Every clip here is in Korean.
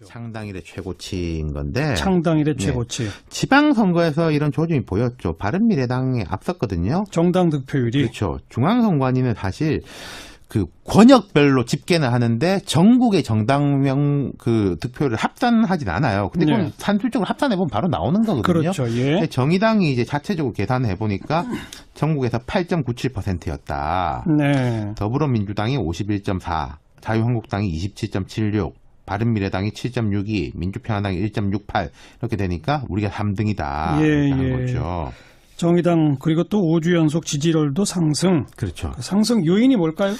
창당일의 최고치인 건데 창당일의 최고치. 지방선거에서 이런 조짐이 보였죠. 바른미래당에 앞섰거든요. 정당 득표율이. 그렇죠. 중앙선관위는 사실 그 권역별로 집계는 하는데 전국의 정당명 그 득표를 합산하진 않아요. 근데 그건 산술적으로 합산해 보면 바로 나오는 거거든요. 그렇죠. 예. 정의당이 이제 자체적으로 계산해 보니까 전국에서 8.97%였다. 네. 더불어민주당이 51.4, 자유한국당이 27.76, 바른미래당이 7.62, 민주평화당이 1.68 이렇게 되니까 우리가 3등이다 하는 거죠. 정의당 그리고 또 5주 연속 지지율도 상승. 그렇죠. 상승 요인이 뭘까요?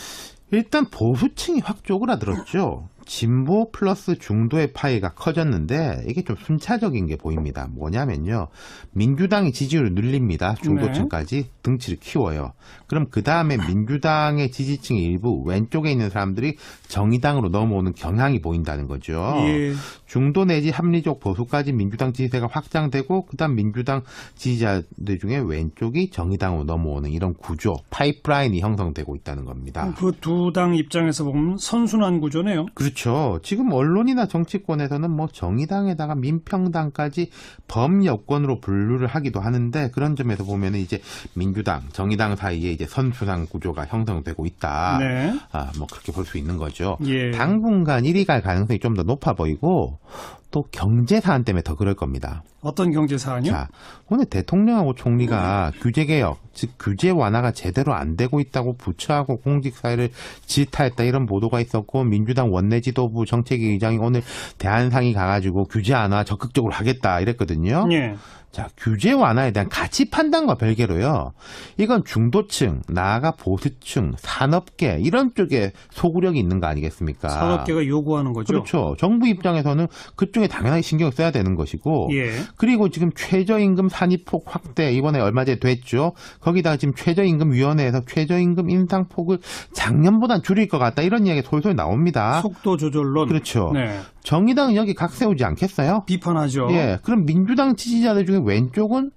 일단 보수층이 확 쪼그라들었죠. 진보 플러스 중도의 파이가 커졌는데 이게 좀 순차적인 게 보입니다. 뭐냐면요. 민주당이 지지율을 늘립니다. 중도층까지 등치를 키워요. 그럼 그 다음에 민주당의 지지층의 일부 왼쪽에 있는 사람들이 정의당으로 넘어오는 경향이 보인다는 거죠. 예. 중도 내지 합리적 보수까지 민주당 지지세가 확장되고 그 다음 민주당 지지자들 중에 왼쪽이 정의당으로 넘어오는 이런 구조, 파이프라인이 형성되고 있다는 겁니다. 그 두 당 입장에서 보면 선순환 구조네요. 그렇죠. 지금 언론이나 정치권에서는 뭐 정의당에다가 민평당까지 범여권으로 분류를 하기도 하는데 그런 점에서 보면 이제 민주당, 정의당 사이에 이제 선순환 구조가 형성되고 있다. 네. 뭐 그렇게 볼 수 있는 거죠. 예. 당분간 1위 갈 가능성이 좀 더 높아 보이고 또 경제 사안 때문에 더 그럴 겁니다. 어떤 경제 사안이요? 자, 오늘 대통령하고 총리가 규제개혁, 즉 규제 완화가 제대로 안 되고 있다고 부처하고 공직사회를 질타했다 이런 보도가 있었고 민주당 원내지도부 정책위 의장이 오늘 대한상이 가가지고 규제 완화 적극적으로 하겠다 이랬거든요. 예. 자, 규제 완화에 대한 가치 판단과 별개로요. 이건 중도층, 나아가 보수층, 산업계 이런 쪽에 소구력이 있는 거 아니겠습니까? 산업계가 요구하는 거죠. 그렇죠. 정부 입장에서는 그쪽에 당연하게 신경을 써야 되는 것이고 예. 그리고 지금 최저임금 산입폭 확대 이번에 얼마 전에 됐죠. 거기다가 지금 최저임금위원회에서 최저임금 인상폭을 작년보단 줄일 것 같다 이런 이야기 솔솔 나옵니다. 속도 조절론. 그렇죠. 네. 정의당은 여기 각 세우지 않겠어요? 비판하죠. 예. 그럼 민주당 지지자들 중에 왼쪽은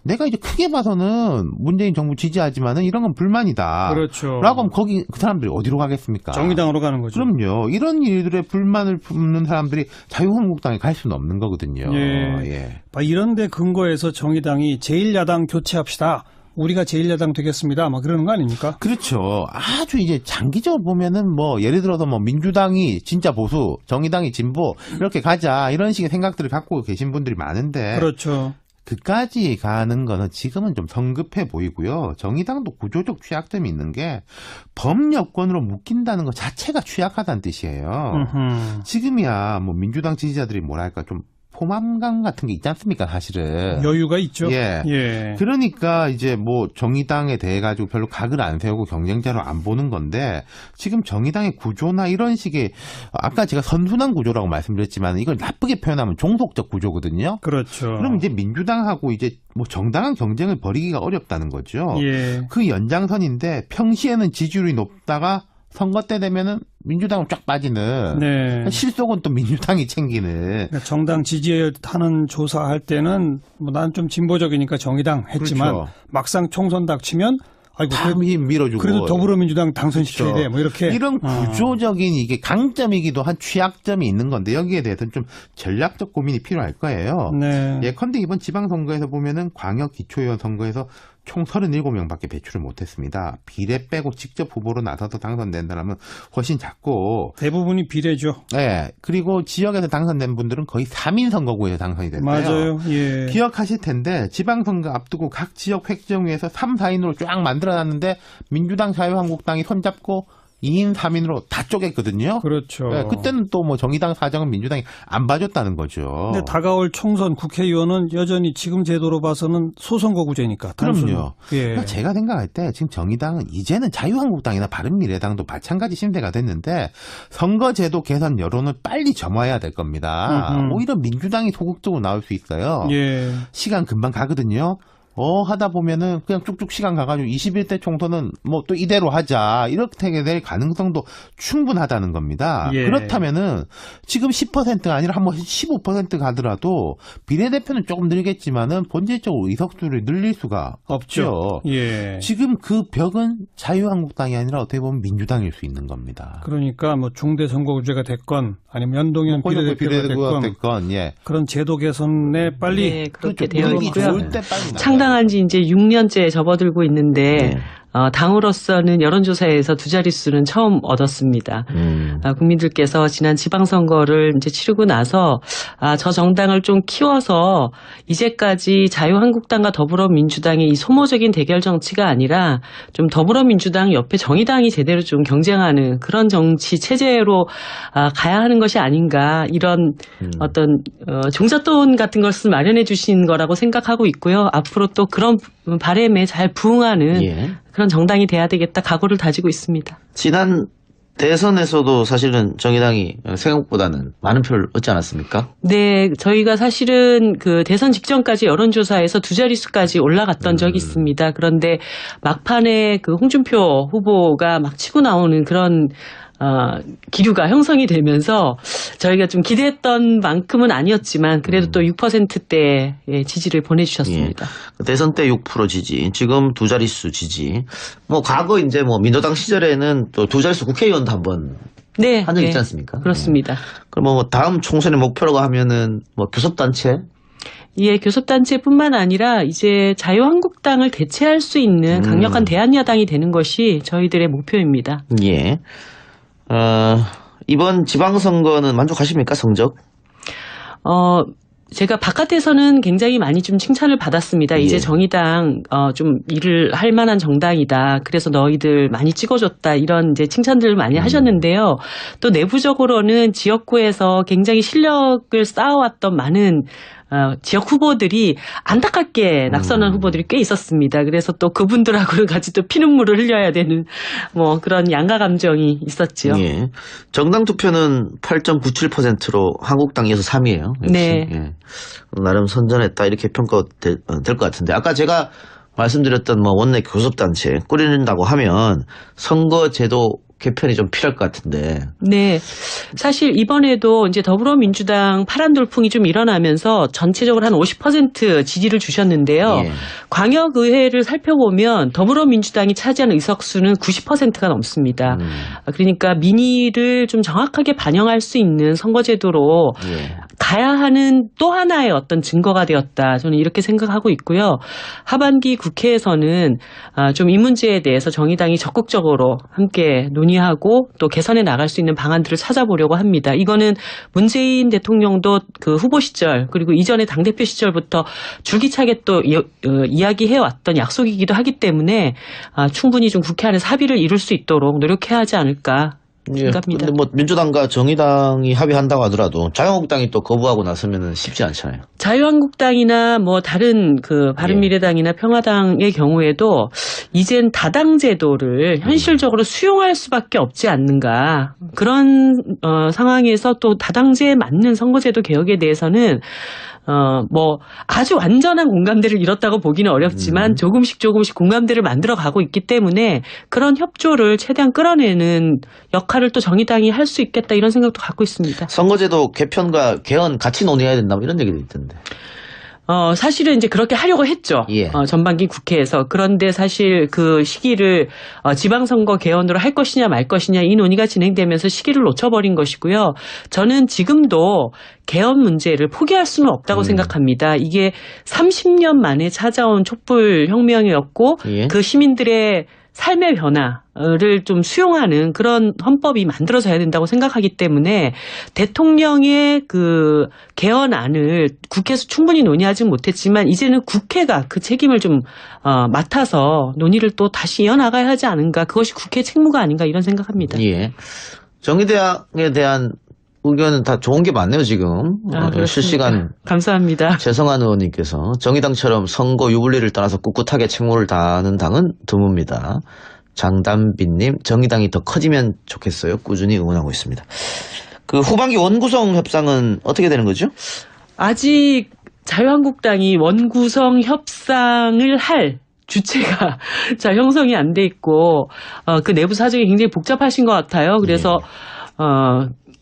내가 이제 크게 봐서는 문재인 정부 지지하지만은 이런 건 불만이다. 그렇죠. 라고 하면 거기 그 사람들이 어디로 가겠습니까? 정의당으로 가는 거죠. 그럼요. 이런 일들에 불만을 품는 사람들이 자유한국당에 갈 수는 없는 거거든요. 예. 이런 데 근거해서 정의당이 제1야당 교체합시다. 우리가 제1야당 되겠습니다. 막 그러는 거 아닙니까? 그렇죠. 아주 이제 장기적으로 보면은 뭐 예를 들어서 뭐 민주당이 진짜 보수, 정의당이 진보 이렇게 가자 이런 식의 생각들을 갖고 계신 분들이 많은데 그렇죠. 그까지 가는 거는 지금은 좀 성급해 보이고요. 정의당도 구조적 취약점이 있는 게 범여권으로 묶인다는 것 자체가 취약하다는 뜻이에요. 지금이야 뭐 민주당 지지자들이 뭐랄까 좀 포만감 같은 게 있지 않습니까, 사실은. 여유가 있죠. 예. 그러니까 이제 뭐 정의당에 대해 가지고 별로 각을 안 세우고 경쟁자로 안 보는 건데 지금 정의당의 구조나 이런 식의 아까 제가 선순환 구조라고 말씀드렸지만 이걸 나쁘게 표현하면 종속적 구조거든요. 그렇죠. 그럼 이제 민주당하고 이제 뭐 정당한 경쟁을 벌이기가 어렵다는 거죠. 예. 그 연장선인데 평시에는 지지율이 높다가 선거 때 되면은 민주당은 쫙 빠지는 실속은 또 민주당이 챙기는 그러니까 정당 지지하는 조사할 때는 뭐 난 좀 진보적이니까 정의당 했지만 그렇죠. 막상 총선 닥치면 아이고 밀어주고 그래도 더불어민주당 당선시켜야 돼. 뭐 이렇게 이런 구조적인 이게 강점이기도 한 취약점이 있는 건데 여기에 대해서는 좀 전략적 고민이 필요할 거예요. 예컨대 이번 지방선거에서 보면은 광역 기초의원 선거에서 총 37명밖에 배출을 못했습니다. 비례 빼고 직접 후보로 나서서 당선된 사람은 훨씬 작고 대부분이 비례죠. 네. 그리고 지역에서 당선된 분들은 거의 3인 선거구에서 당선이 됐어요. 맞아요. 예. 기억하실 텐데 지방선거 앞두고 각 지역 획정위에서 3, 4인으로 쫙 만들어놨는데 민주당, 자유한국당이 손잡고 2인, 3인으로 다 쪼갰거든요. 그렇죠. 네, 그때는 또 뭐 정의당 사정은 민주당이 안 봐줬다는 거죠. 근데 다가올 총선 국회의원은 여전히 지금 제도로 봐서는 소선거구제니까. 그럼요. 예. 제가 생각할 때 지금 정의당은 이제는 자유한국당이나 바른미래당도 마찬가지 심세가 됐는데 선거제도 개선 여론을 빨리 점화해야 될 겁니다. 오히려 민주당이 소극적으로 나올 수 있어요. 예. 시간 금방 가거든요. 하다 보면은 그냥 쭉쭉 시간 가가지고 21대 총선은 뭐 또 이대로 하자 이렇게 될 가능성도 충분하다는 겁니다. 예. 그렇다면은 지금 10%가 아니라 한번 15% 가더라도 비례대표는 조금 늘겠지만은 본질적으로 의석수를 늘릴 수가 없죠. 예. 지금 그 벽은 자유한국당이 아니라 어떻게 보면 민주당일 수 있는 겁니다. 그러니까 뭐 중대 선거구제가 됐건 아니면 연동형 비례대표가 됐건 예. 그런 제도 개선에 빨리 네, 그렇게 그렇죠. 되어 분위기 있고요. 좋을 때 빨리 창당한 지 이제 6년째 접어들고 있는데 네. 당으로서는 여론조사에서 두 자릿수는 처음 얻었습니다. 국민들께서 지난 지방선거를 이제 치르고 나서 저 정당을 좀 키워서 이제까지 자유한국당과 더불어민주당의 이 소모적인 대결 정치가 아니라 좀 더불어민주당 옆에 정의당이 제대로 좀 경쟁하는 그런 정치 체제로 가야 하는 것이 아닌가 이런 어떤 종잣돈 같은 것을 마련해 주신 거라고 생각하고 있고요. 앞으로 또 그런 바람에 잘 부응하는 예. 그런 정당이 돼야 되겠다 각오를 다지고 있습니다. 지난 대선에서도 사실은 정의당이 생각보다는 많은 표를 얻지 않았습니까? 네, 저희가 사실은 그 대선 직전까지 여론조사에서 두 자릿수까지 올라갔던 적이 있습니다. 그런데 막판에 그 홍준표 후보가 막 치고 나오는 그런 기류가 형성이 되면서 저희가 좀 기대했던 만큼은 아니었지만 그래도 또 6%대의 지지를 보내주셨습니다. 예. 대선 때 6% 지지, 지금 두 자릿수 지지. 뭐 과거 이제 뭐 민주당 시절에는 또 두 자릿수 국회의원도 한번 네, 한 적 있지 않습니까? 그렇습니다. 그럼 뭐 다음 총선의 목표라고 하면은 뭐 교섭단체? 예, 교섭단체뿐만 아니라 이제 자유한국당을 대체할 수 있는 강력한 대한야당이 되는 것이 저희들의 목표입니다. 예. 이번 지방선거는 만족하십니까, 성적? 제가 바깥에서는 굉장히 많이 좀 칭찬을 받았습니다. 예. 이제 정의당 좀 일을 할 만한 정당이다. 그래서 너희들 많이 찍어줬다. 이런 이제 칭찬들을 많이 하셨는데요. 또 내부적으로는 지역구에서 굉장히 실력을 쌓아왔던 많은 지역 후보들이 안타깝게 낙선한 후보들이 꽤 있었습니다. 그래서 또 그분들하고 같이 또 피눈물을 흘려야 되는 뭐 그런 양가 감정이 있었죠. 예. 정당 투표는 8.97%로 한국당이 어서 3위예요. 네. 예. 나름 선전했다 이렇게 평가될 것 같은데 아까 제가 말씀드렸던 뭐 원내 교섭단체 꾸린다고 하면 선거제도 개편이 좀 필요할 것 같은데. 네. 사실 이번에도 이제 더불어민주당 파란 돌풍이 좀 일어나면서 전체적으로 한 50% 지지를 주셨는데요. 예. 광역의회를 살펴보면 더불어민주당이 차지하는 의석수는 90%가 넘습니다. 그러니까 민의를 좀 정확하게 반영할 수 있는 선거제도로 예. 가야 하는 또 하나의 어떤 증거가 되었다. 저는 이렇게 생각하고 있고요. 하반기 국회에서는 좀 이 문제에 대해서 정의당이 적극적으로 함께 논의하고 또 개선해 나갈 수 있는 방안들을 찾아보려고 합니다. 이거는 문재인 대통령도 그 후보 시절 그리고 이전의 당대표 시절부터 줄기차게 또 이야기해왔던 약속이기도 하기 때문에 충분히 좀 국회 안에서 합의를 이룰 수 있도록 노력해야 하지 않을까 생각합니다. 근데 뭐 민주당과 정의당이 합의한다고 하더라도 자유한국당이 또 거부하고 나서면은 쉽지 않잖아요. 자유한국당이나 뭐 다른 그 바른미래당이나 평화당의 경우에도 이젠 다당 제도를 현실적으로 수용할 수밖에 없지 않는가. 그런 상황에서 또 다당제에 맞는 선거제도 개혁에 대해서는 뭐 아주 완전한 공감대를 이뤘다고 보기는 어렵지만 조금씩 공감대를 만들어 가고 있기 때문에 그런 협조를 최대한 끌어내는 역할을 또 정의당이 할 수 있겠다 이런 생각도 갖고 있습니다. 선거제도 개편과 개헌 같이 논의해야 된다 뭐 이런 얘기도 있던데. 사실은 이제 그렇게 하려고 했죠. 예. 전반기 국회에서. 그런데 사실 그 시기를 지방선거 개헌으로 할 것이냐 말 것이냐 이 논의가 진행되면서 시기를 놓쳐버린 것이고요. 저는 지금도 개헌 문제를 포기할 수는 없다고 생각합니다. 이게 30년 만에 찾아온 촛불혁명이었고 예. 그 시민들의 삶의 변화를 좀 수용하는 그런 헌법이 만들어져야 된다고 생각하기 때문에 대통령의 그 개헌안을 국회에서 충분히 논의하지는 못했지만 이제는 국회가 그 책임을 좀 맡아서 논의를 또 다시 이어나가야 하지 않은가. 그것이 국회 책무가 아닌가 이런 생각합니다. 예. 정의대학에 대한 의견은 다 좋은 게 많네요, 지금. 그렇습니까? 실시간. 감사합니다. 최성한 의원님께서 정의당처럼 선거 유불리를 떠나서 꿋꿋하게 책무를 다하는 당은 드뭅니다. 장담빈님, 정의당이 더 커지면 좋겠어요. 꾸준히 응원하고 있습니다. 그 후반기 원구성 협상은 어떻게 되는 거죠? 아직 자유한국당이 원구성 협상을 할 주체가 자 형성이 안 돼 있고 그 내부 사정이 굉장히 복잡하신 것 같아요. 그래서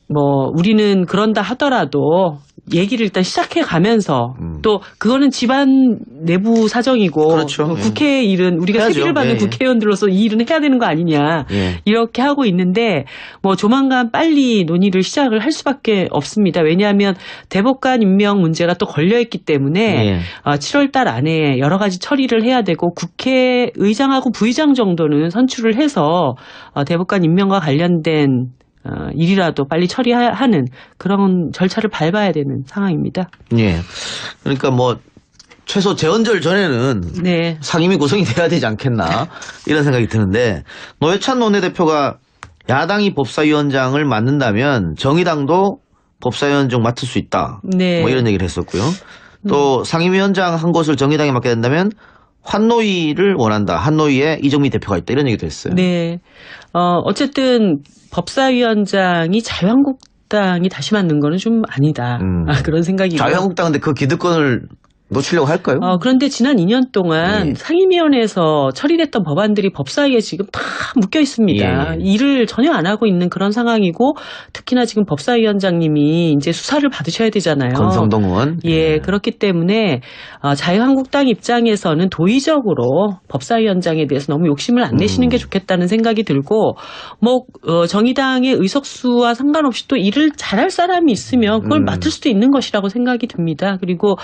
뭐 우리는 그런다 하더라도 얘기를 일단 시작해 가면서 또 그거는 집안 내부 사정이고 그렇죠. 국회 일은 우리가 해야죠. 세비를 받는 예. 국회의원들로서 이 일은 해야 되는 거 아니냐 예. 이렇게 하고 있는데 뭐 조만간 빨리 논의를 시작을 할 수밖에 없습니다. 왜냐하면 대법관 임명 문제가 또 걸려있기 때문에 예. 7월 달 안에 여러 가지 처리를 해야 되고 국회의장하고 부의장 정도는 선출을 해서 대법관 임명과 관련된 일이라도 빨리 처리하는 그런 절차를 밟아야 되는 상황입니다. 예. 그러니까 뭐 최소 재헌절 전에는 네. 상임위 구성이 돼야 되지 않겠나 이런 생각이 드는데 노회찬 원내대표가 야당이 법사위원장을 맡는다면 정의당도 법사위원장 맡을 수 있다. 네. 뭐 이런 얘기를 했었고요. 또 상임위원장 한 곳을 정의당이 맡게 된다면 환노위를 원한다. 환노위에 이정미 대표가 있다. 이런 얘기도 했어요. 네. 어쨌든 법사위원장이 자유한국당이 다시 맡는 거는 좀 아니다. 그런 생각이고. 자유한국당 근데 그 기득권을 놓치려고 할까요? 그런데 지난 2년 동안 예. 상임위원회에서 처리됐던 법안들이 법사위에 지금 다 묶여 있습니다. 예. 일을 전혀 안 하고 있는 그런 상황이고 특히나 지금 법사위원장님이 이제 수사를 받으셔야 되잖아요. 권성동 의원. 예, 그렇기 때문에 자유한국당 입장에서는 도의적으로 법사위원장에 대해서 너무 욕심을 안 내시는 게 좋겠다는 생각이 들고 뭐 정의당의 의석수와 상관없이 또 일을 잘할 사람이 있으면 그걸 맡을 수도 있는 것이라고 생각이 듭니다. 그리고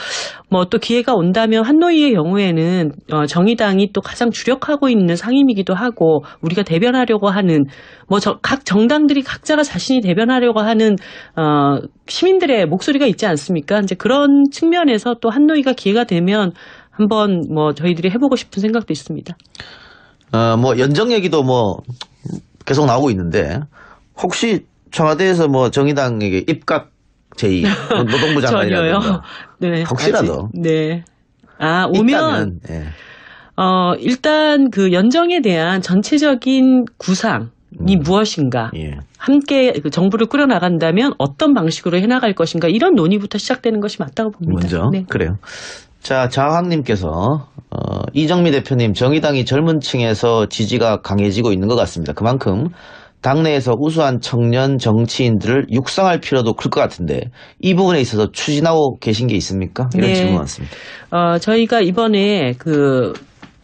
뭐 또 기회가 온다면 한노위의 경우에는 정의당이 또 가장 주력하고 있는 상임이기도 하고 우리가 대변하려고 하는 뭐 각 정당들이 각자가 자신이 대변하려고 하는 시민들의 목소리가 있지 않습니까? 이제 그런 측면에서 또 한노위가 기회가 되면 한번 뭐 저희들이 해보고 싶은 생각도 있습니다. 뭐 연정 얘기도 뭐 계속 나오고 있는데 혹시 청와대에서 뭐 정의당에게 입각 제2 노동부 장관이라든가 전혀요. 네, 혹시라도 아직, 네. 오면 있다면, 예. 일단 그 연정에 대한 전체적인 구상이 무엇인가, 예. 함께 그 정부를 꾸려 나간다면 어떤 방식으로 해나갈 것인가 이런 논의부터 시작되는 것이 맞다고 봅니다. 먼저 네. 그래요. 자, 자황님께서 이정미 대표님 정의당이 젊은 층에서 지지가 강해지고 있는 것 같습니다. 그만큼 당내에서 우수한 청년 정치인들을 육성할 필요도 클 것 같은데 이 부분에 있어서 추진하고 계신 게 있습니까? 이런 네. 질문 왔습니다. 저희가 이번에 그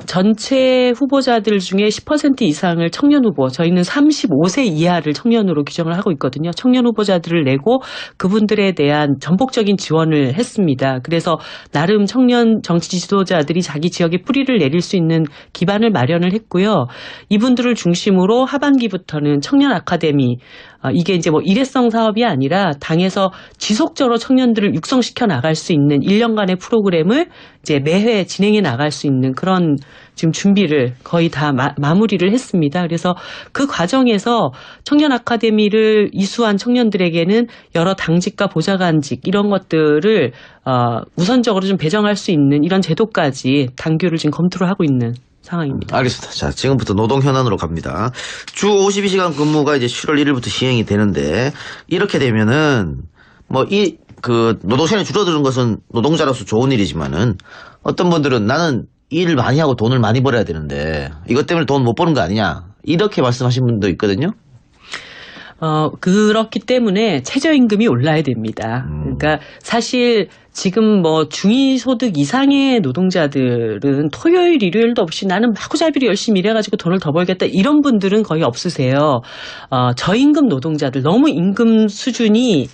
전체 후보자들 중에 10% 이상을 청년 후보, 저희는 35세 이하를 청년으로 규정을 하고 있거든요. 청년 후보자들을 내고 그분들에 대한 전폭적인 지원을 했습니다. 그래서 나름 청년 정치 지도자들이 자기 지역에 뿌리를 내릴 수 있는 기반을 마련을 했고요. 이분들을 중심으로 하반기부터는 청년 아카데미, 이게 이제 뭐 일회성 사업이 아니라 당에서 지속적으로 청년들을 육성시켜 나갈 수 있는 1년간의 프로그램을 이제 매회 진행해 나갈 수 있는 그런 지금 준비를 거의 다 마무리를 했습니다. 그래서 그 과정에서 청년 아카데미를 이수한 청년들에게는 여러 당직과 보좌관직 이런 것들을 우선적으로 좀 배정할 수 있는 이런 제도까지 당규를 지금 검토를 하고 있는 상황입니다. 알겠습니다. 자, 지금부터 노동 현안으로 갑니다. 주 52시간 근무가 이제 7월 1일부터 시행이 되는데 이렇게 되면은 뭐 그 노동 시간이 줄어드는 것은 노동자로서 좋은 일이지만은 어떤 분들은 나는 일을 많이 하고 돈을 많이 벌어야 되는데 이것 때문에 돈 못 버는 거 아니냐 이렇게 말씀하신 분도 있거든요. 그렇기 때문에 최저임금이 올라야 됩니다. 그러니까 사실 지금 뭐 중위소득 이상의 노동자들은 토요일, 일요일도 없이 나는 마구잡이로 열심히 일해가지고 돈을 더 벌겠다 이런 분들은 거의 없으세요. 저임금 노동자들 너무 임금 수준이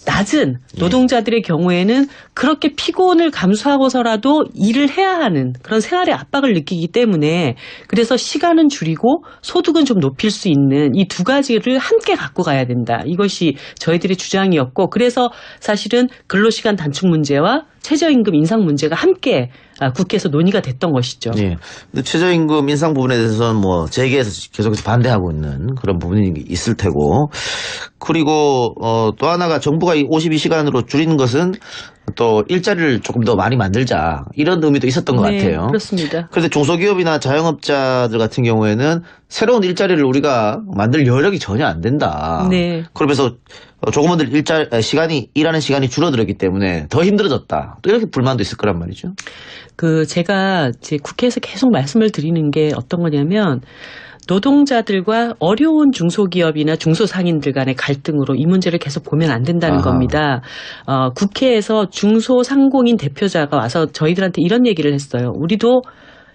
낮은 노동자들의 경우에는 그렇게 피곤을 감수하고서라도 일을 해야 하는 그런 생활의 압박을 느끼기 때문에 그래서 시간은 줄이고 소득은 좀 높일 수 있는 이 두 가지를 함께 갖고 가야 된다. 이것이 저희들의 주장이었고 그래서 사실은 근로시간 단축 문제와 최저임금 인상 문제가 함께 국회에서 논의가 됐던 것이죠. 예. 근데 최저임금 인상 부분에 대해서는 뭐 재계에서 계속해서 반대하고 있는 그런 부분이 있을 테고 그리고 또 하나가 정부가 이 52시간으로 줄이는 것은 또 일자리를 조금 더 많이 만들자 이런 의미도 있었던 것 네, 같아요. 그렇습니다. 그런데 중소기업이나 자영업자들 같은 경우에는 새로운 일자리를 우리가 만들 여력이 전혀 안 된다. 네. 그러면서 조금만 일하는 시간이 줄어들었기 때문에 더 힘들어졌다. 또 이렇게 불만도 있을 거란 말이죠. 제가 이제 국회에서 계속 말씀을 드리는 게 어떤 거냐면 노동자들과 어려운 중소기업이나 중소상인들 간의 갈등으로 이 문제를 계속 보면 안 된다는 겁니다. 국회에서 중소상공인 대표자가 와서 저희들한테 이런 얘기를 했어요. 우리도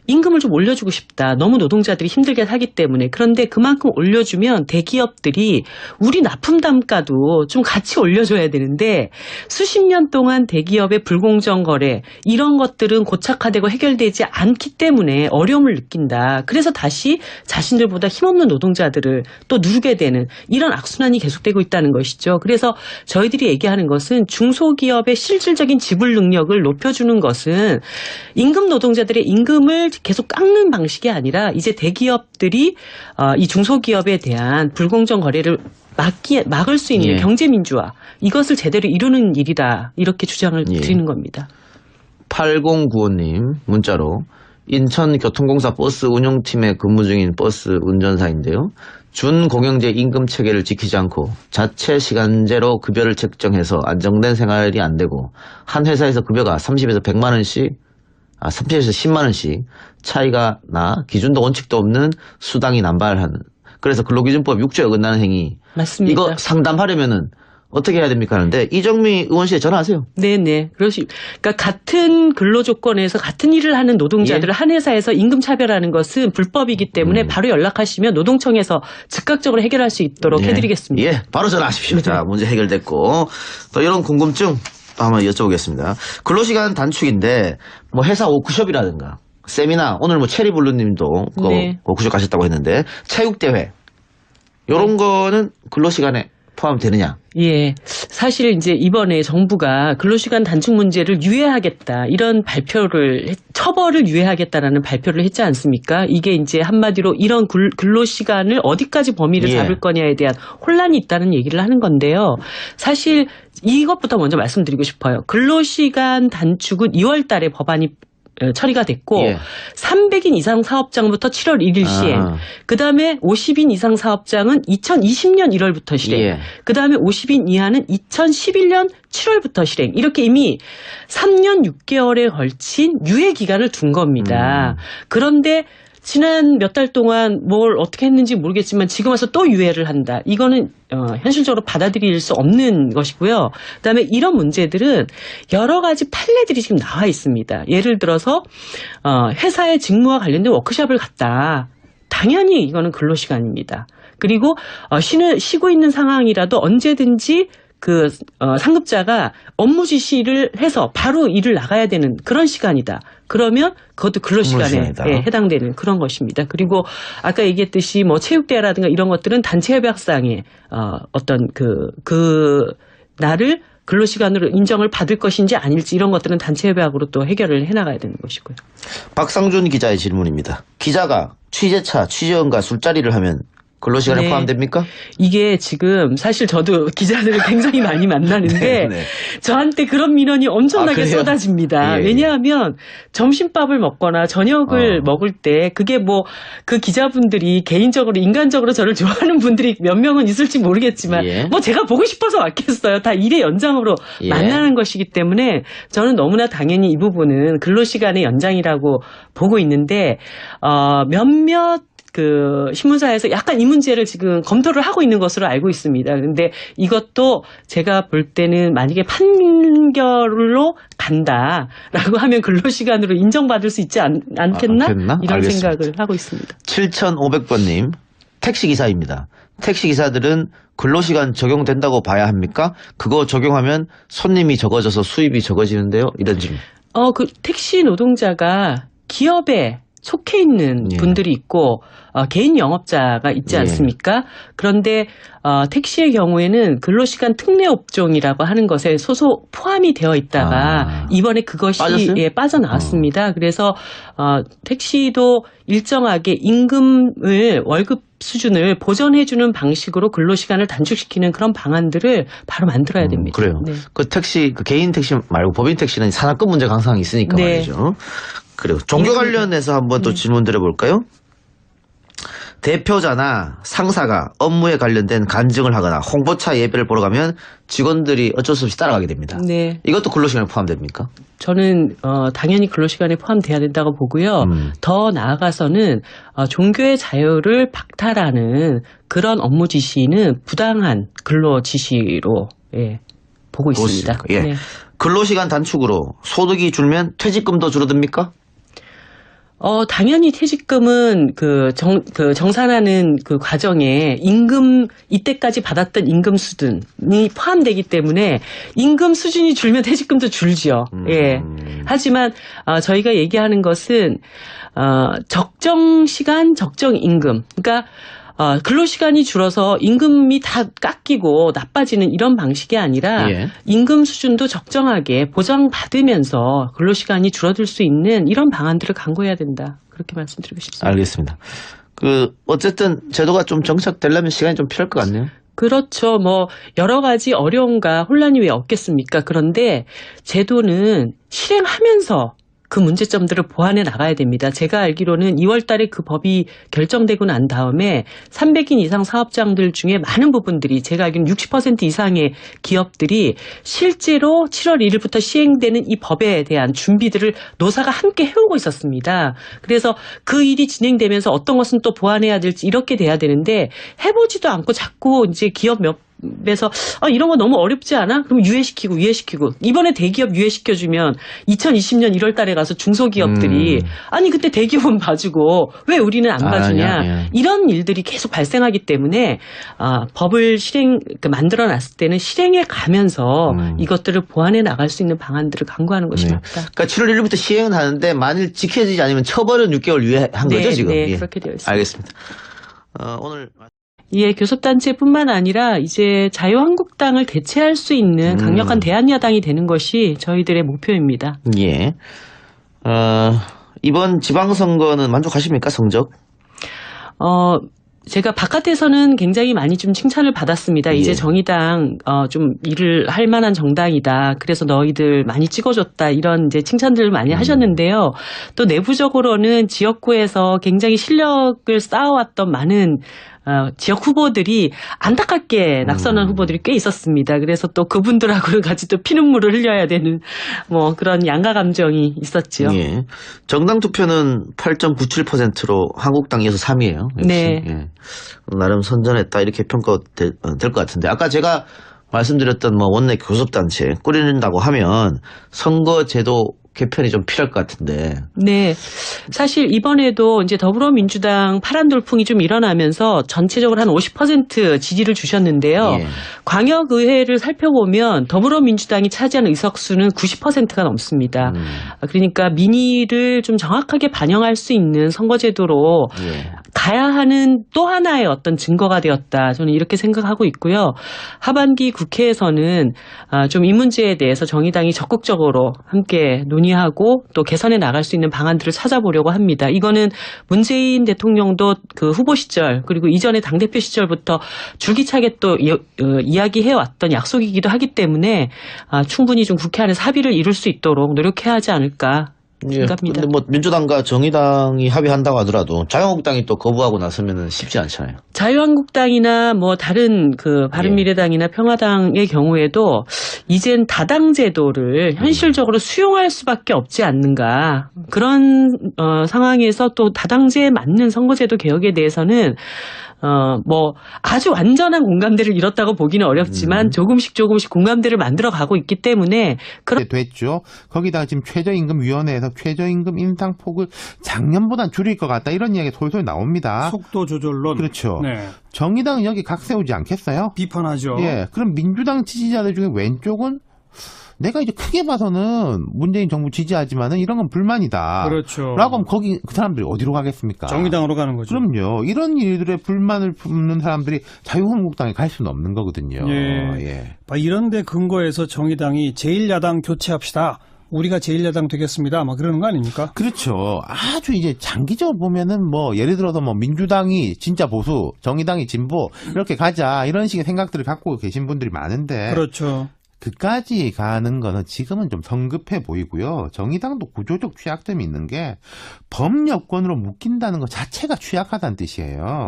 임금을 좀 올려주고 싶다. 너무 노동자들이 힘들게 살기 때문에. 그런데 그만큼 올려주면 대기업들이 우리 납품 단가도 좀 같이 올려줘야 되는데 수십 년 동안 대기업의 불공정 거래 이런 것들은 고착화되고 해결되지 않기 때문에 어려움을 느낀다. 그래서 다시 자신들보다 힘없는 노동자들을 또 누르게 되는 이런 악순환이 계속되고 있다는 것이죠. 그래서 저희들이 얘기하는 것은 중소기업의 실질적인 지불 능력을 높여주는 것은 임금 노동자들의 임금을 계속 깎는 방식이 아니라 이제 대기업들이 이 중소기업에 대한 불공정 거래를 막을 수 있는 경제민주화 이것을 제대로 이루는 일이다 이렇게 주장을 드리는 겁니다. 8095님 문자로 인천교통공사 버스 운영팀에 근무 중인 버스 운전사인데요. 준공영제 임금 체계를 지키지 않고 자체 시간제로 급여를 책정해서 안정된 생활이 안 되고 한 회사에서 급여가 30에서 100만 원씩 30에서 10만 원씩 차이가 나 기준도 원칙도 없는 수당이 남발하는 그래서 근로기준법 6조에 어긋나는 행위. 맞습니다. 이거 상담하려면은 어떻게 해야 됩니까 하는데 이정미 의원실에 전화하세요. 네네. 그러니까 같은 근로 조건에서 같은 일을 하는 노동자들을 한 회사에서 임금 차별하는 것은 불법이기 때문에 바로 연락하시면 노동청에서 즉각적으로 해결할 수 있도록 해드리겠습니다. 예, 바로 전화하십시오. 자, 문제 해결됐고 또 이런 궁금증 한번 여쭤보겠습니다. 근로시간 단축인데 뭐 회사 워크숍이라든가 세미나 오늘 뭐 체리블루님도 워크숍 가셨다고 했는데 체육대회 이런 거는 근로시간에 포함되느냐? 예. 사실 이제 이번에 정부가 근로시간 단축 문제를 유예하겠다. 이런 처벌을 유예하겠다라는 발표를 했지 않습니까? 이게 이제 한마디로 이런 근로시간을 어디까지 범위를 잡을 거냐에 대한 혼란이 있다는 얘기를 하는 건데요. 사실 이것부터 먼저 말씀드리고 싶어요. 근로시간 단축은 2월 달에 법안이 처리가 됐고 300인 이상 사업장부터 7월 1일 시행. 그다음에 50인 이상 사업장은 2020년 1월부터 실행. 그다음에 50인 이하는 2011년 7월부터 실행. 이렇게 이미 3년 6개월에 걸친 유예 기간을 둔 겁니다. 그런데 지난 몇 달 동안 뭘 어떻게 했는지 모르겠지만 지금 와서 또 유예를 한다. 이거는 현실적으로 받아들일 수 없는 것이고요. 그다음에 이런 문제들은 여러 가지 판례들이 지금 나와 있습니다. 예를 들어서 회사의 직무와 관련된 워크숍을 갔다. 당연히 이거는 근로시간입니다. 그리고 쉬고 있는 상황이라도 언제든지 상급자가 업무 지시를 해서 바로 일을 나가야 되는 그런 시간이다. 그러면 그것도 근로시간에 해당되는 그런 것입니다. 그리고 아까 얘기했듯이 뭐 체육대회라든가 이런 것들은 단체협약상에 어떤 날을 근로시간으로 인정을 받을 것인지 아닐지 이런 것들은 단체협약으로 또 해결을 해나가야 되는 것이고요. 박상준 기자의 질문입니다. 기자가 취재차, 취재원과 술자리를 하면 근로시간에 포함됩니까? 이게 지금 사실 저도 기자들을 굉장히 많이 만나는데 저한테 그런 민원이 엄청나게 쏟아집니다. 왜냐하면 점심밥을 먹거나 저녁을 먹을 때 그게 뭐 그 기자분들이 개인적으로 인간적으로 저를 좋아하는 분들이 몇 명은 있을지 모르겠지만 뭐 제가 보고 싶어서 왔겠어요. 다 일의 연장으로 만나는 것이기 때문에 저는 너무나 당연히 이 부분은 근로시간의 연장이라고 보고 있는데 몇몇 신문사에서 약간 이 문제를 지금 검토를 하고 있는 것으로 알고 있습니다. 그런데 이것도 제가 볼 때는 만약에 판결로 간다라고 하면 근로시간으로 인정받을 수 있지 않겠나? 이런 알겠습니다. 생각을 하고 있습니다. 7500번님, 택시기사입니다. 택시기사들은 근로시간 적용된다고 봐야 합니까? 그거 적용하면 손님이 적어져서 수입이 적어지는데요? 이런 질문. 택시 노동자가 기업에 속해 있는 분들이 있고 개인 영업자가 있지 않습니까? 그런데 택시의 경우에는 근로시간 특례업종이라고 하는 것에 소속 포함이 되어 있다가 이번에 그것이 빠져나왔습니다. 그래서 택시도 일정하게 임금을 월급 수준을 보전해주는 방식으로 근로시간을 단축시키는 그런 방안들을 바로 만들어야 됩니다. 그래요. 개인 택시 말고 법인 택시는 산악금 문제가 항상 있으니까 말이죠. 그래요. 종교 관련해서 한번 또 질문 드려볼까요? 대표자나 상사가 업무에 관련된 간증을 하거나 홍보차 예배를 보러 가면 직원들이 어쩔 수 없이 따라가게 됩니다. 네. 이것도 근로시간에 포함됩니까? 저는 당연히 근로시간에 포함돼야 된다고 보고요. 더 나아가서는 종교의 자유를 박탈하는 그런 업무 지시는 부당한 근로 지시로 보고 있습니다. 예. 네. 근로시간 단축으로 소득이 줄면 퇴직금도 줄어듭니까? 당연히 퇴직금은 정산하는 그 과정에 이때까지 받았던 임금 수준이 포함되기 때문에 임금 수준이 줄면 퇴직금도 줄죠. 예. 하지만, 저희가 얘기하는 것은, 적정 시간, 적정 임금. 그러니까, 근로시간이 줄어서 임금이 다 깎이고 나빠지는 이런 방식이 아니라 예. 임금 수준도 적정하게 보장받으면서 근로시간이 줄어들 수 있는 이런 방안들을 강구해야 된다. 그렇게 말씀드리고 싶습니다. 알겠습니다. 어쨌든 제도가 좀 정착되려면 시간이 좀 필요할 것 같네요. 그렇죠. 여러 가지 어려움과 혼란이 왜 없겠습니까? 그런데 제도는 실행하면서 그 문제점들을 보완해 나가야 됩니다. 제가 알기로는 2월 달에 그 법이 결정되고 난 다음에 300인 이상 사업장들 중에 많은 부분들이 제가 알기로는 60% 이상의 기업들이 실제로 7월 1일부터 시행되는 이 법에 대한 준비들을 노사가 함께 해오고 있었습니다. 그래서 그 일이 진행되면서 어떤 것은 또 보완해야 될지 이렇게 돼야 되는데 해보지도 않고 자꾸 이제 기업 에서 이런 거 너무 어렵지 않아? 그럼 유예시키고 이번에 대기업 유예시켜주면 2020년 1월 달에 가서 중소기업들이 아니 그때 대기업은 봐주고 왜 우리는 안 봐주냐 예. 이런 일들이 계속 발생하기 때문에 법을 만들어 놨을 때는 실행해 가면서 이것들을 보완해 나갈 수 있는 방안들을 강구하는 것이 네. 맞다. 그러니까 7월 1일부터 시행은 하는데 만일 지켜지지 않으면 처벌은 6개월 유예한 거죠 지금? 네, 예. 그렇게 되어 있습니다. 알겠습니다. 오늘 예, 교섭단체뿐만 아니라 이제 자유한국당을 대체할 수 있는 강력한 대한야당이 되는 것이 저희들의 목표입니다. 예. 이번 지방선거는 만족하십니까 성적? 제가 바깥에서는 굉장히 많이 좀 칭찬을 받았습니다. 이제 예. 정의당 좀 일을 할 만한 정당이다. 그래서 너희들 많이 찍어줬다. 이런 이제 칭찬들을 많이 하셨는데요. 또 내부적으로는 지역구에서 굉장히 실력을 쌓아왔던 많은 지역 후보들이 안타깝게 낙선한 후보들이 꽤 있었습니다. 그래서 또 그분들하고는 같이 또 피눈물을 흘려야 되는 그런 양가 감정이 있었죠. 예. 정당 투표는 8.97%로 한국당 이어서 3위예요. 네. 예. 나름 선전했다 이렇게 평가될 것 같은데 아까 제가 말씀드렸던 원내 교섭단체 꾸린다고 하면 선거제도 개편이 좀 필요할 것 같은데. 네. 사실 이번에도 이제 더불어민주당 파란 돌풍이 좀 일어나면서 전체적으로 한 50% 지지를 주셨는데요. 예. 광역의회를 살펴보면 더불어민주당이 차지하는 의석수는 90%가 넘습니다. 그러니까 민의를 좀 정확하게 반영할 수 있는 선거제도로 예. 가야 하는 또 하나의 어떤 증거가 되었다. 저는 이렇게 생각하고 있고요. 하반기 국회에서는 좀 이 문제에 대해서 정의당이 적극적으로 함께 논의하고 또 개선해 나갈 수 있는 방안들을 찾아보려고 합니다. 이거는 문재인 대통령도 그 후보 시절 그리고 이전에 당대표 시절부터 줄기차게 또 이야기해왔던 약속이기도 하기 때문에 충분히 좀 국회 안에서 합의를 이룰 수 있도록 노력해야 하지 않을까 예. 생각합니다. 근데 민주당과 정의당이 합의한다고 하더라도 자유한국당이 또 거부하고 나서면은 쉽지 않잖아요. 자유한국당이나 다른 그 바른미래당이나 평화당의 경우에도 이젠 다당 제도를 현실적으로 수용할 수밖에 없지 않는가. 그런 상황에서 또 다당제에 맞는 선거제도 개혁에 대해서는 아주 완전한 공감대를 이뤘다고 보기는 어렵지만 조금씩 공감대를 만들어 가고 있기 때문에 됐죠. 거기다가 지금 최저임금위원회에서 최저임금 인상폭을 작년보단 줄일 것 같다 이런 이야기 솔솔 나옵니다. 속도 조절론. 그렇죠. 네. 정의당은 여기 각 세우지 않겠어요? 비판하죠. 예. 그럼 민주당 지지자들 중에 왼쪽은 내가 이제 크게 봐서는 문재인 정부 지지하지만은 이런 건 불만이다. 그렇죠. 라고 하면 거기 그 사람들이 어디로 가겠습니까? 정의당으로 가는 거죠. 그럼요. 이런 일들에 불만을 품는 사람들이 자유한국당에 갈 수는 없는 거거든요. 예. 이런데 근거해서 정의당이 제1야당 교체합시다. 우리가 제1야당 되겠습니다. 그러는 거 아닙니까? 그렇죠. 아주 이제 장기적으로 보면은 예를 들어서 민주당이 진짜 보수, 정의당이 진보 이렇게 가자 이런 식의 생각들을 갖고 계신 분들이 많은데 그렇죠. 그까지 가는 거는 지금은 좀 성급해 보이고요. 정의당도 구조적 취약점이 있는 게 범여권으로 묶인다는 것 자체가 취약하다는 뜻이에요.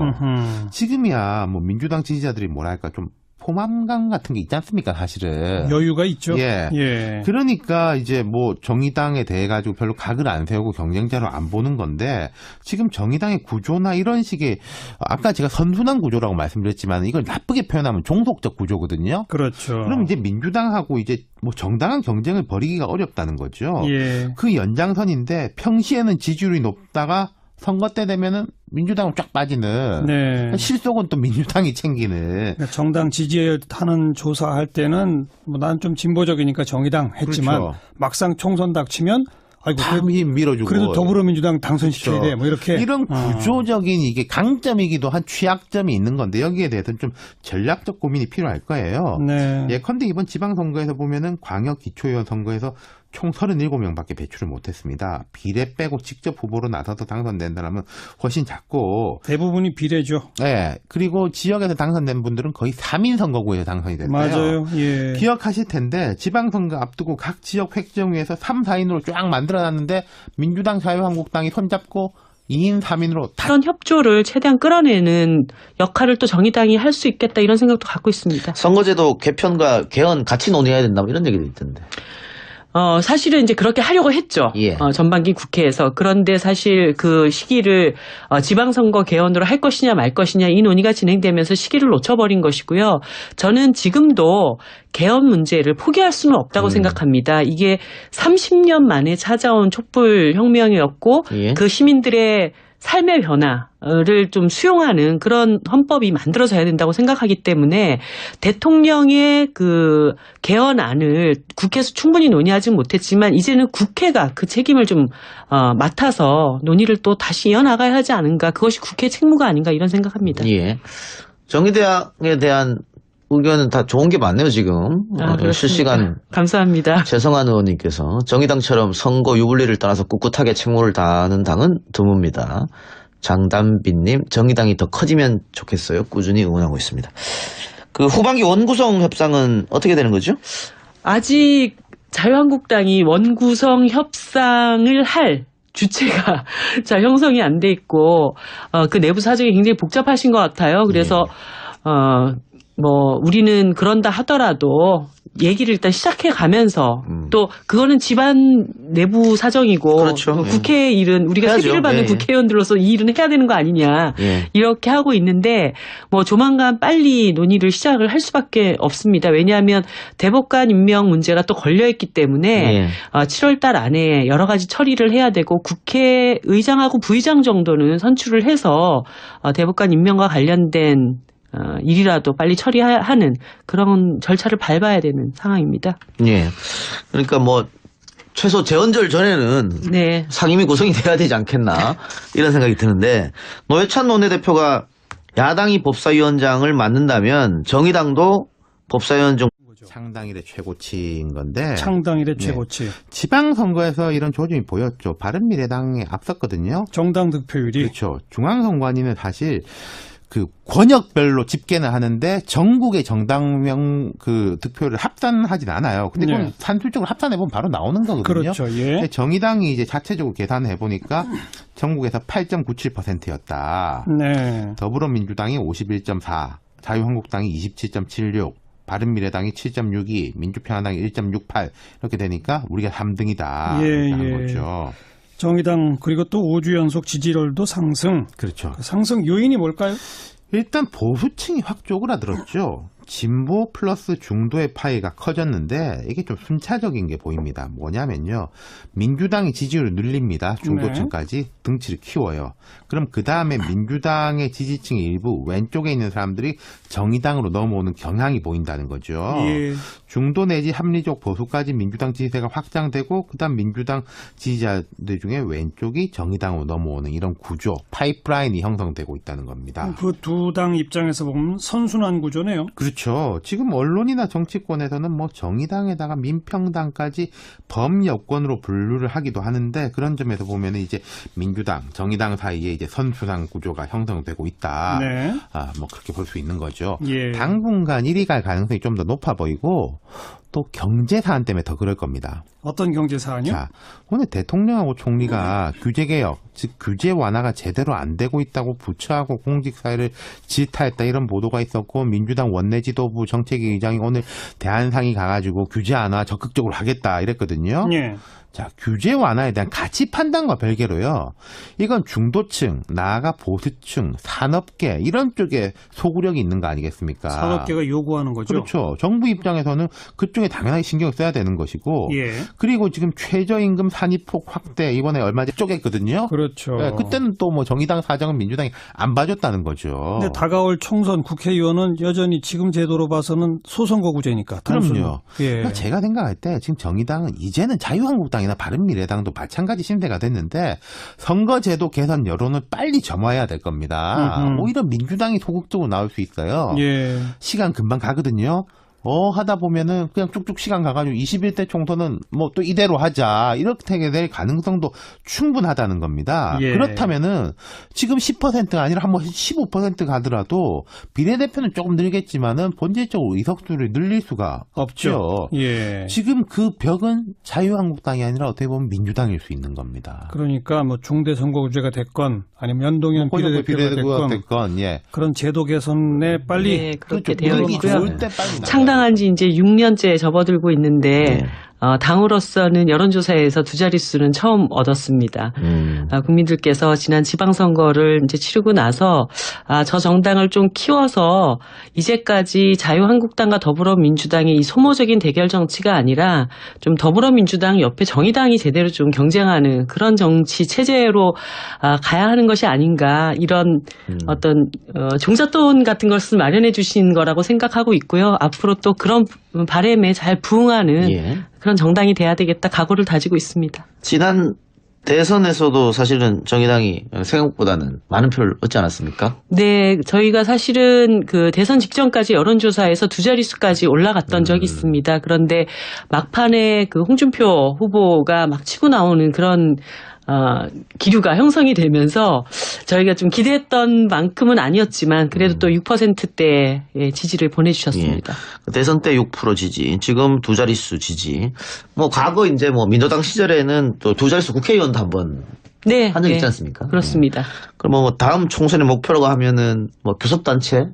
지금이야 뭐 민주당 지지자들이 뭐랄까 좀 포만감 같은 게 있지 않습니까, 사실은. 여유가 있죠. 예. 예. 그러니까 이제 뭐 정의당에 대해 가지고 별로 각을 안 세우고 경쟁자로 안 보는 건데 지금 정의당의 구조나 이런 식의 아까 제가 선순환 구조라고 말씀드렸지만 이걸 나쁘게 표현하면 종속적 구조거든요. 그렇죠. 그럼 이제 민주당하고 이제 뭐 정당한 경쟁을 벌이기가 어렵다는 거죠. 예. 그 연장선인데 평시에는 지지율이 높다가 선거 때 되면은 민주당은 쫙 빠지는 네. 실속은 또 민주당이 챙기는 그러니까 정당 지지하는 조사할 때는 뭐 난 좀 진보적이니까 정의당 했지만 그렇죠. 막상 총선 닥치면 아이고 다 밀어주고 그래도 더불어민주당 당선시켜야 그렇죠. 돼. 뭐 이렇게 이런 구조적인 이게 강점이기도 한 취약점이 있는 건데 여기에 대해서는 좀 전략적 고민이 필요할 거예요. 네. 예컨대 이번 지방선거에서 보면은 광역 기초의원 선거에서 총 37명밖에 배출을 못했습니다. 비례 빼고 직접 후보로 나서서 당선된다면 훨씬 작고, 대부분이 비례죠. 네. 그리고 지역에서 당선된 분들은 거의 3인 선거구에서 당선이 됐어요. 맞아요. 예. 기억하실 텐데 지방선거 앞두고 각 지역 획정위에서 3, 4인으로 쫙 만들어놨는데 민주당, 자유한국당이 손잡고 2인, 3인으로 다 그런 협조를 최대한 끌어내는 역할을 또 정의당이 할 수 있겠다 이런 생각도 갖고 있습니다. 선거제도 개편과 개헌 같이 논의해야 된다 뭐 이런 얘기도 있던데. 사실은 이제 그렇게 하려고 했죠. 예. 전반기 국회에서. 그런데 사실 그 시기를 지방선거 개헌으로 할 것이냐 말 것이냐 이 논의가 진행되면서 시기를 놓쳐버린 것이고요. 저는 지금도 개헌 문제를 포기할 수는 없다고 생각합니다. 이게 30년 만에 찾아온 촛불혁명이었고 예. 그 시민들의 삶의 변화를 좀 수용하는 그런 헌법이 만들어져야 된다고 생각하기 때문에 대통령의 그 개헌안을 국회에서 충분히 논의하지 못했지만 이제는 국회가 그 책임을 좀 맡아서 논의를 또 다시 이어나가야 하지 않은가. 그것이 국회 책무가 아닌가 이런 생각합니다. 예. 정의당에 대한 의견은 다 좋은 게 많네요, 지금. 그렇습니까? 실시간 감사합니다. 최성한 의원님께서 정의당처럼 선거 유불리를 떠나서 꿋꿋하게 책무를 다하는 당은 드뭅니다. 장담빈님, 정의당이 더 커지면 좋겠어요. 꾸준히 응원하고 있습니다. 그 후반기 원구성 협상은 어떻게 되는 거죠? 아직 자유한국당이 원구성 협상을 할 주체가 형성이 안 돼 있고 그 내부 사정이 굉장히 복잡하신 것 같아요. 그래서 우리는 그런다 하더라도 얘기를 일단 시작해 가면서 또 그거는 집안 내부 사정이고 그렇죠. 국회 일은 우리가 해야죠. 세비를 받는 예. 국회의원들로서 이 일은 해야 되는 거 아니냐 예. 이렇게 하고 있는데 조만간 빨리 논의를 시작을 할 수밖에 없습니다. 왜냐하면 대법관 임명 문제가 또 걸려있기 때문에 예. 7월 달 안에 여러 가지 처리를 해야 되고 국회의장하고 부의장 정도는 선출을 해서 대법관 임명과 관련된 일이라도 빨리 처리하는 그런 절차를 밟아야 되는 상황입니다. 예. 그러니까 최소 재헌절 전에는 네. 상임위 구성이 돼야 되지 않겠나 이런 생각이 드는데 노회찬 원내대표가 야당이 법사위원장을 맡는다면 정의당도 법사위원 중 창당일의 최고치인 건데 창당일의 네. 최고치. 지방선거에서 이런 조짐이 보였죠. 바른미래당에 앞섰거든요. 정당 득표율이. 그렇죠. 중앙선관위는 사실 그 권역별로 집계는 하는데 전국의 정당명 그 득표를 합산하진 않아요. 근데 그건 네. 산술적으로 합산해 보면 바로 나오는 거거든요. 그렇죠. 예. 근데 정의당이 이제 자체적으로 계산해 보니까 전국에서 8.97%였다. 네. 더불어민주당이 51.4, 자유한국당이 27.76, 바른미래당이 7.62, 민주평화당이 1.68 이렇게 되니까 우리가 3등이다. 예, 이렇게 한 예. 거죠. 정의당 그리고 또 5주 연속 지지율도 상승. 그렇죠. 그 상승 요인이 뭘까요? 일단 보수층이 확 쪼그라들었죠. 진보 플러스 중도의 파이가 커졌는데 이게 좀 순차적인 게 보입니다. 뭐냐면요. 민주당이 지지율을 늘립니다. 중도층까지 등치를 키워요. 그럼 그 다음에 민주당의 지지층의 일부 왼쪽에 있는 사람들이 정의당으로 넘어오는 경향이 보인다는 거죠. 예. 중도 내지 합리적 보수까지 민주당 지지세가 확장되고 그다음 민주당 지지자들 중에 왼쪽이 정의당으로 넘어오는 이런 구조, 파이프라인이 형성되고 있다는 겁니다. 그 두 당 입장에서 보면 선순환 구조네요. 그렇죠. 지금 언론이나 정치권에서는 정의당에다가 민평당까지 범여권으로 분류를 하기도 하는데 그런 점에서 보면 이제 민주당, 정의당 사이에 이제 선순환 구조가 형성되고 있다. 네. 그렇게 볼 수 있는 거죠. 예. 당분간 1위 갈 가능성이 좀 더 높아 보이고 또 경제 사안 때문에 더 그럴 겁니다. 어떤 경제 사안이요? 자, 오늘 대통령하고 총리가 규제개혁, 즉 규제 완화가 제대로 안 되고 있다고 부처하고 공직사회를 질타했다 이런 보도가 있었고 민주당 원내지도부 정책위 의장이 오늘 대한상이 가가지고 규제 완화 적극적으로 하겠다 이랬거든요. 예. 자, 규제 완화에 대한 가치 판단과 별개로요. 이건 중도층, 나아가 보수층, 산업계 이런 쪽에 소구력이 있는 거 아니겠습니까? 산업계가 요구하는 거죠. 그렇죠. 정부 입장에서는 그쪽에 당연하게 신경을 써야 되는 것이고 예. 그리고 지금 최저임금 산입폭 확대 이번에 얼마 전에 쪼갰거든요. 그렇죠. 네, 그때는 또 뭐 정의당 사정은 민주당이 안 봐줬다는 거죠. 근데 다가올 총선 국회의원은 여전히 지금 제도로 봐서는 소선거구제니까. 단순히. 그럼요. 예. 그러니까 제가 생각할 때 지금 정의당은 이제는 자유한국당이나 바른미래당도 마찬가지 심대가 됐는데 선거제도 개선 여론을 빨리 점화해야 될 겁니다. 음흠. 오히려 민주당이 소극적으로 나올 수 있어요. 예. 시간 금방 가거든요. 하다 보면은 그냥 쭉쭉 시간 가가지고 21대 총선은 뭐 또 이대로 하자 이렇게 될 가능성도 충분하다는 겁니다. 예. 그렇다면은 지금 10%가 아니라 한번 15% 가더라도 비례대표는 조금 늘겠지만은 본질적으로 의석수를 늘릴 수가 없죠. 예. 지금 그 벽은 자유한국당이 아니라 어떻게 보면 민주당일 수 있는 겁니다. 그러니까 뭐 중대 선거구제가 됐건 아니면 연동형 비례대표가 됐건 예. 그런 제도 개선에 빨리 네, 그렇게 그렇죠. 되어 물기 있고요. 좋을 때 빨리 나가요. 창당한 지 이제 6년째 접어들고 있는데 네. 당으로서는 여론조사에서 두 자릿수는 처음 얻었습니다. 국민들께서 지난 지방선거를 이제 치르고 나서 저 정당을 좀 키워서 이제까지 자유한국당과 더불어민주당의 이 소모적인 대결 정치가 아니라 좀 더불어민주당 옆에 정의당이 제대로 좀 경쟁하는 그런 정치 체제로 가야 하는 것이 아닌가 이런 어떤 종잣돈 같은 것을 마련해 주신 거라고 생각하고 있고요. 앞으로 또 그런 바람에 잘 부응하는 예. 그런 정당이 돼야 되겠다 각오를 다지고 있습니다. 지난 대선에서도 사실은 정의당이 생각보다는 많은 표를 얻지 않았습니까? 네, 저희가 사실은 그 대선 직전까지 여론조사에서 두 자릿수까지 올라갔던 적이 있습니다. 그런데 막판에 그 홍준표 후보가 막 치고 나오는 그런 기류가 형성이 되면서 저희가 좀 기대했던 만큼은 아니었지만 그래도 또 6%대의 지지를 보내주셨습니다. 예. 대선 때 6% 지지, 지금 두 자릿수 지지. 뭐 과거 이제 뭐 민주당 시절에는 또 두 자릿수 국회의원도 한번 네, 한 적 있지 않습니까? 그렇습니다. 그럼 뭐 다음 총선의 목표라고 하면은 뭐 교섭단체